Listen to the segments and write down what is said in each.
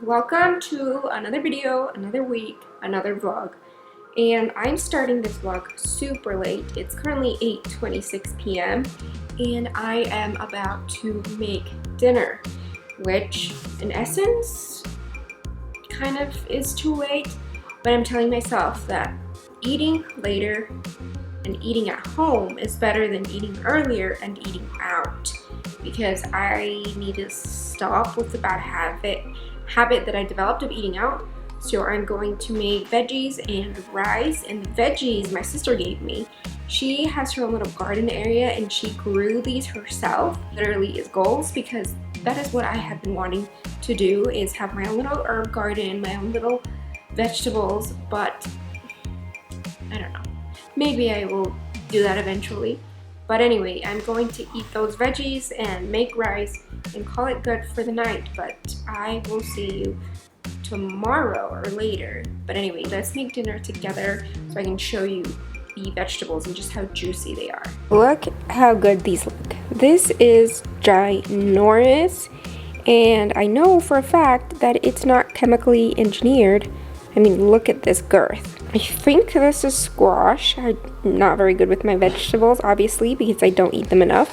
Welcome to another video, another week, another vlog. And I'm starting this vlog super late. It's currently 8:26 p.m. and I am about to make dinner, which in essence kind of is too late, but I'm telling myself that eating later and eating at home is better than eating earlier and eating out, because I need to stop with the bad habit that I developed of eating out. So I'm going to make veggies and rice, and the veggies my sister gave me. She has her own little garden area and she grew these herself. Literally is goals, because that is what I have been wanting to do, is have my own little herb garden, my own little vegetables, but I don't know. Maybe I will do that eventually. But anyway, I'm going to eat those veggies and make rice and call it good for the night, but I will see you tomorrow or later. But anyway, let's make dinner together so I can show you the vegetables and just how juicy they are. Look how good these look. This is ginormous, and I know for a fact that it's not chemically engineered. I mean, look at this girth. I think this is squash. I'm not very good with my vegetables, obviously, because I don't eat them enough.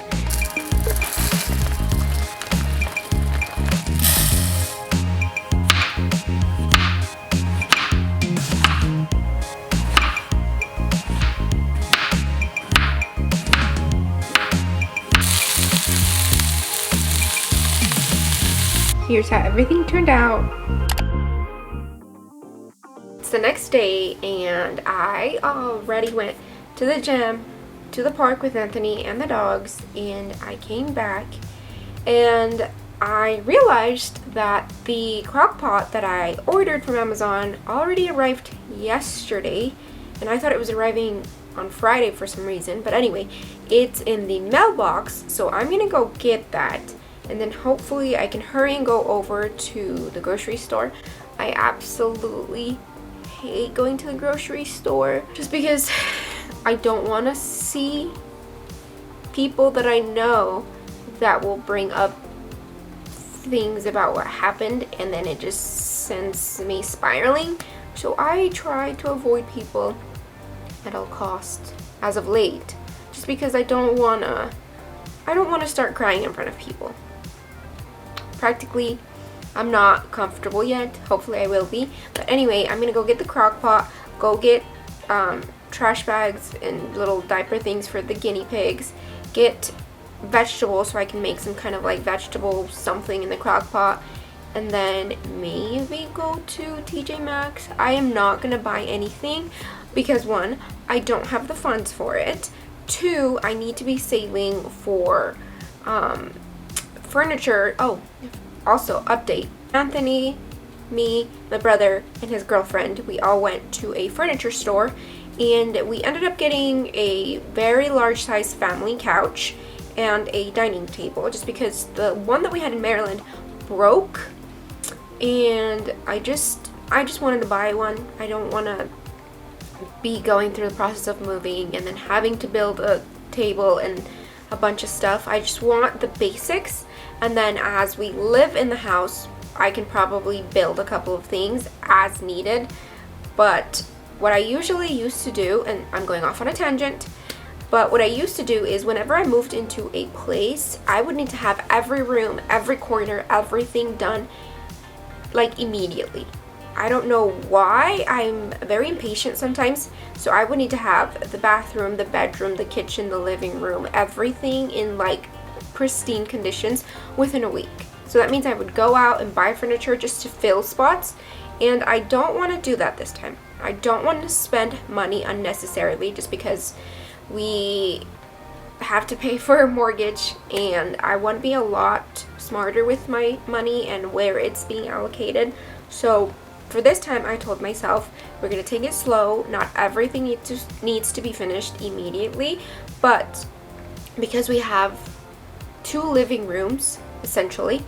Here's how everything turned out. It's the next day and I already went to the gym, to the park with Anthony and the dogs, and I came back and I realized that the crock pot that I ordered from Amazon already arrived yesterday, and I thought it was arriving on Friday for some reason. But anyway, it's in the mailbox, so I'm gonna go get that, and then hopefully I can hurry and go over to the grocery store. I absolutely hate going to the grocery store just because I don't want to see people that I know that will bring up things about what happened, and then it just sends me spiraling. So I try to avoid people at all costs as of late, just because I don't want to start crying in front of people. Practically, I'm not comfortable yet. Hopefully I will be. But anyway, I'm gonna go get the crock pot, go get trash bags and little diaper things for the guinea pigs, get vegetables so I can make some kind of like vegetable something in the crock pot, and then maybe go to Tjmaxx. I am not gonna buy anything because, one, I don't have the funds for it. Two, I need to be saving for furniture. Oh, also, update. Anthony, me, my brother, and his girlfriend, we all went to a furniture store, and we ended up getting a very large size family couch and a dining table, just because the one that we had in Maryland broke, and I just wanted to buy one. I don't want to be going through the process of moving and then having to build a table and a bunch of stuff. I just want the basics, and then as we live in the house, I can probably build a couple of things as needed. But what I usually used to do, and I'm going off on a tangent, but what I used to do is whenever I moved into a place, I would need to have every room, every corner, everything done like immediately. I don't know why. I'm very impatient sometimes, so I would need to have the bathroom, the bedroom, the kitchen, the living room, everything in like pristine conditions within a week. So that means I would go out and buy furniture just to fill spots, and I don't want to do that this time. I don't want to spend money unnecessarily just because we have to pay for a mortgage, and I want to be a lot smarter with my money and where it's being allocated. So for this time, I told myself we're going to take it slow. Not everything needs to be finished immediately, but because we have 2 living rooms essentially,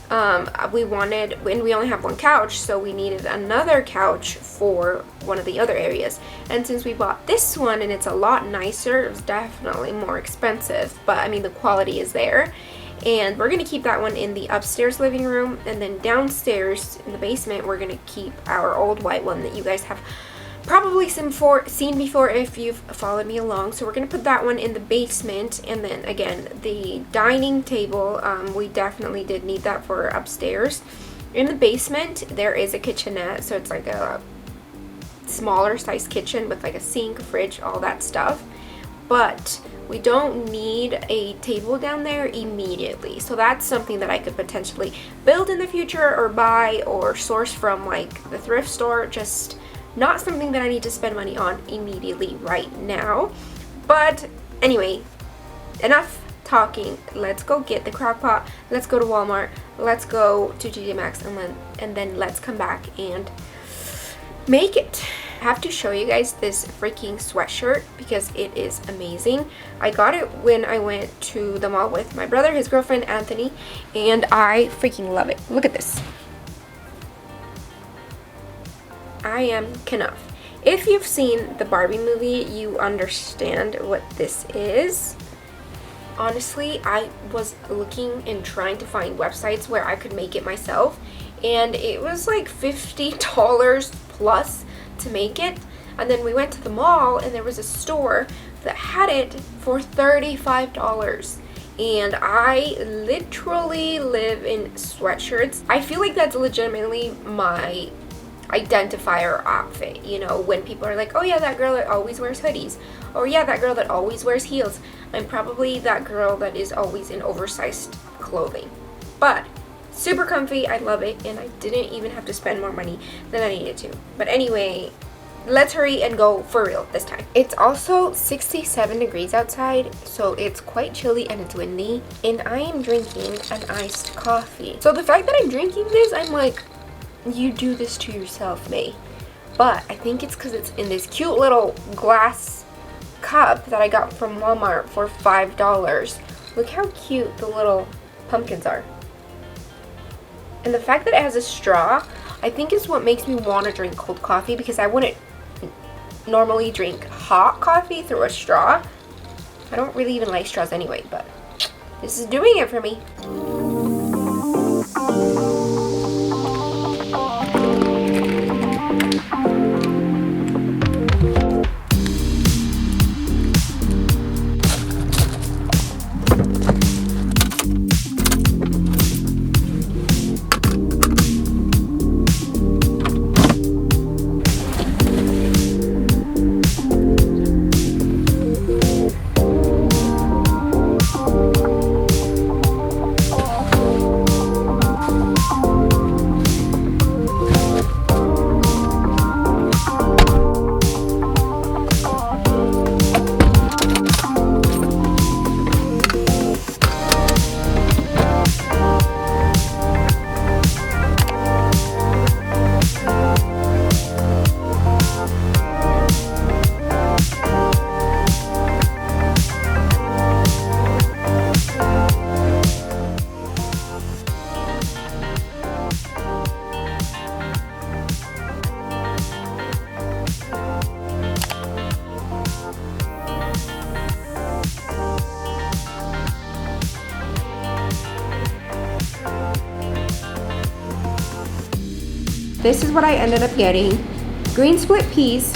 we only have 1 couch, so we needed another couch for one of the other areas. And since we bought this one and it's a lot nicer, it was definitely more expensive, but I mean the quality is there. and we're gonna keep that one in the upstairs living room, and then downstairs in the basement we're gonna keep our old white one that you guys have probably seen before if you've followed me along. So we're gonna put that one in the basement, and then again the dining table, we definitely did need that for upstairs. In the basement there is a kitchenette, so it's like a smaller size kitchen with like a sink, fridge, all that stuff, but we don't need a table down there immediately. So that's something that I could potentially build in the future or buy or source from like the thrift store. Just not something that I need to spend money on immediately right now. But anyway, enough talking. Let's go get the Crockpot. Let's go to Walmart. Let's go to Tjmaxx, and then let's come back and make it. I have to show you guys this freaking sweatshirt because it is amazing. I got it when I went to the mall with my brother, his girlfriend, Anthony, and I freaking love it. Look at this. I am Knuff. If you've seen the Barbie movie, you understand what this is. Honestly, I was looking and trying to find websites where I could make it myself, and it was like $50 plus to make it. And then we went to the mall and there was a store that had it for $35, and I literally live in sweatshirts. I feel like that's legitimately my identifier outfit, you know, when people are like, oh yeah, that girl that always wears hoodies, or yeah, that girl that always wears heels. I'm probably that girl that is always in oversized clothing, but super comfy. I love it, and I didn't even have to spend more money than I needed to. But anyway, let's hurry and go for real this time. It's also 67 degrees outside, so it's quite chilly and it's windy, and I am drinking an iced coffee. So the fact that I'm drinking this, I'm like, you do this to yourself, May. But I think it's because it's in this cute little glass cup that I got from Walmart for $5. Look how cute the little pumpkins are. And the fact that it has a straw, I think is what makes me want to drink cold coffee, because I wouldn't normally drink hot coffee through a straw. I don't really even like straws anyway, but this is doing it for me. This is what I ended up getting. Green split peas,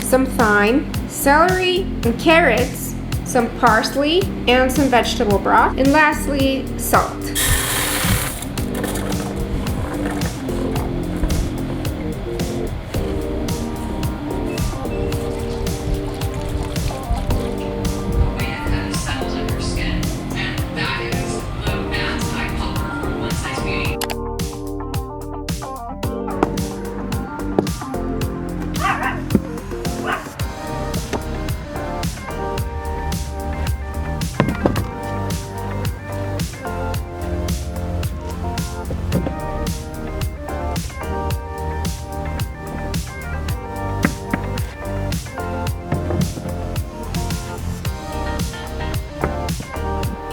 some thyme, celery and carrots, some parsley, and some vegetable broth, and lastly, salt.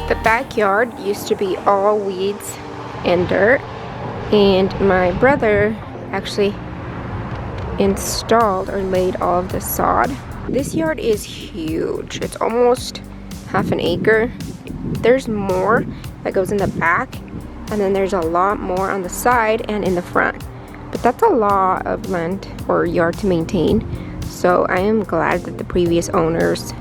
The backyard used to be all weeds and dirt, and my brother actually installed or laid all of the sod. This yard is huge. It's almost half an acre, There's more that goes in the back, and then there's a lot more on the side and in the front. But that's a lot of land or yard to maintain. So I am glad that the previous owners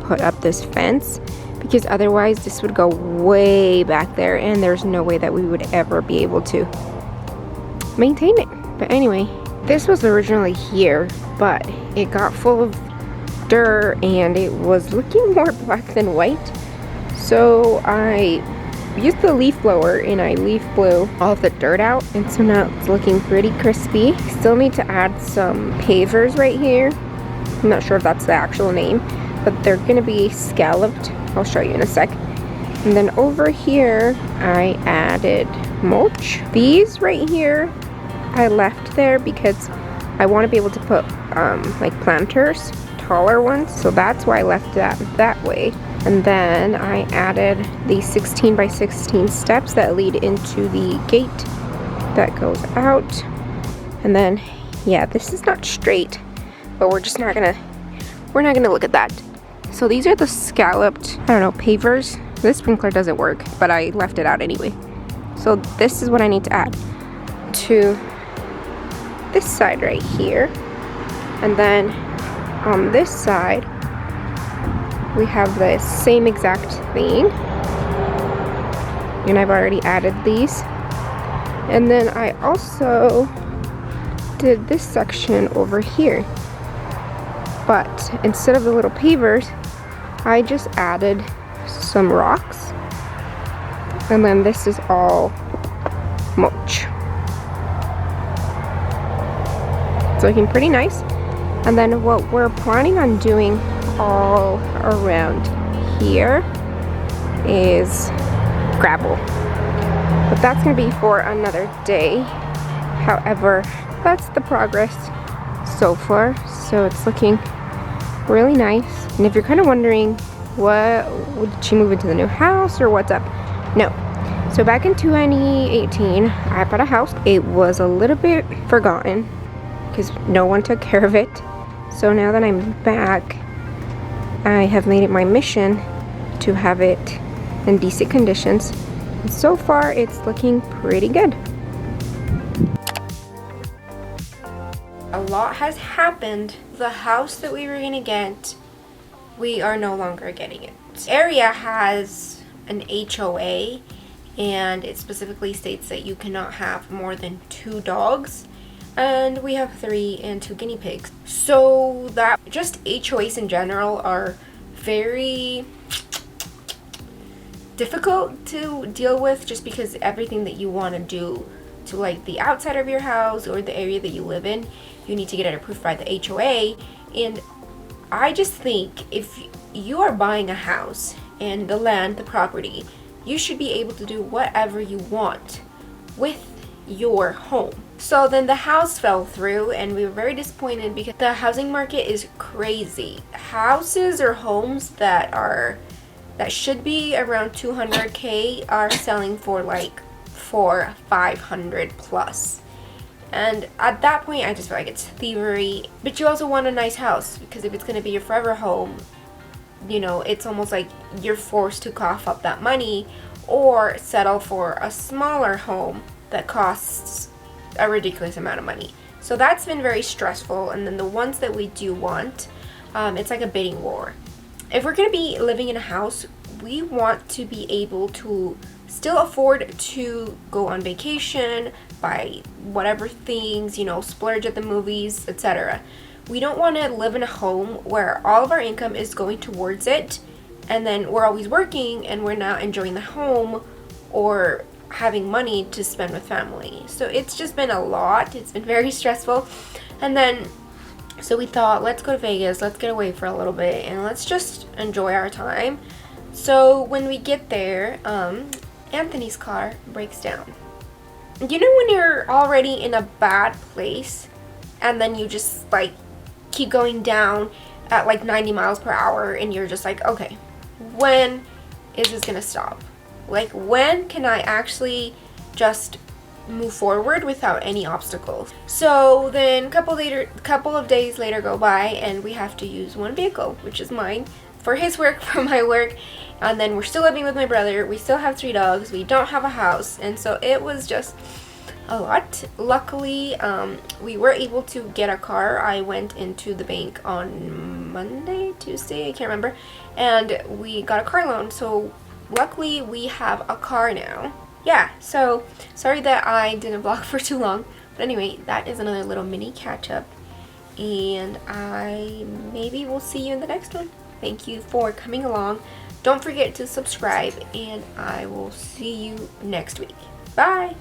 put up this fence, because otherwise this would go way back there and there's no way that we would ever be able to maintain it. But anyway, this was originally here, but it got full of dirt and it was looking more black than white. So I used the leaf blower and I leaf blew all of the dirt out, and so now it's looking pretty crispy. Still need to add some pavers right here. I'm not sure if that's the actual name, but they're gonna be scalloped. I'll show you in a sec. And then over here I added mulch. These right here I left there because I want to be able to put like planters, taller ones, so that's why I left that way. And then I added the 16 by 16 steps that lead into the gate that goes out. And then, yeah, this is not straight, but we're not gonna look at that. So these are the scalloped, I don't know, pavers. This sprinkler doesn't work, but I left it out anyway. So this is what I need to add to this side right here. And then on this side, we have the same exact thing, and I've already added these. And then I also did this section over here, but instead of the little pavers, I just added some rocks, and then this is all mulch. It's looking pretty nice. And then what we're planning on doing all around here is gravel, but that's gonna be for another day. However, that's the progress so far, so it's looking really nice. And if you're kind of wondering, what, did she move into the new house or what's up? No. So back in 2018 I bought a house. It was a little bit forgotten because no one took care of it. So now that I'm back, I have made it my mission to have it in decent conditions. And so far, it's looking pretty good. A lot has happened. The house that we were gonna get, we are no longer getting it. This area has an HOA, and it specifically states that you cannot have more than 2 dogs. And we have 3 and 2 guinea pigs. So that just HOAs in general are very difficult to deal with, just because everything that you want to do to like the outside of your house or the area that you live in, you need to get it approved by the HOA. And I just think if you are buying a house and the land, the property, you should be able to do whatever you want with your home. So then the house fell through and we were very disappointed because the housing market is crazy. Houses or homes that should be around 200K are selling for like 500 plus. And at that point I just feel like it's thievery. But you also want a nice house, because if it's going to be your forever home, you know, it's almost like you're forced to cough up that money or settle for a smaller home that costs a ridiculous amount of money. So that's been very stressful. And then the ones that we do want, it's like a bidding war. If we're going to be living in a house, we want to be able to still afford to go on vacation, buy whatever things, you know, splurge at the movies, etc. We don't want to live in a home where all of our income is going towards it, and then we're always working and we're not enjoying the home or having money to spend with family. So it's just been a lot. It's been very stressful. And then so we thought, let's go to Vegas, let's get away for a little bit and let's just enjoy our time. So when we get there, Anthony's car breaks down. You know when you're already in a bad place and then you just like keep going down at like 90 miles per hour and you're just like, okay, when is this gonna stop? Like, when can I actually just move forward without any obstacles? So then couple of days later go by and we have to use one vehicle, which is mine, for his work, for my work, and then we're still living with my brother. We still have 3 dogs. We don't have a house, and so it was just a lot. Luckily, we were able to get a car. I went into the bank on Monday, Tuesday, I can't remember, and we got a car loan. So luckily we have a car now. Yeah, so sorry that I didn't vlog for too long, but anyway, that is another little mini catch up, and I maybe will see you in the next one. Thank you for coming along. Don't forget to subscribe, and I will see you next week. Bye!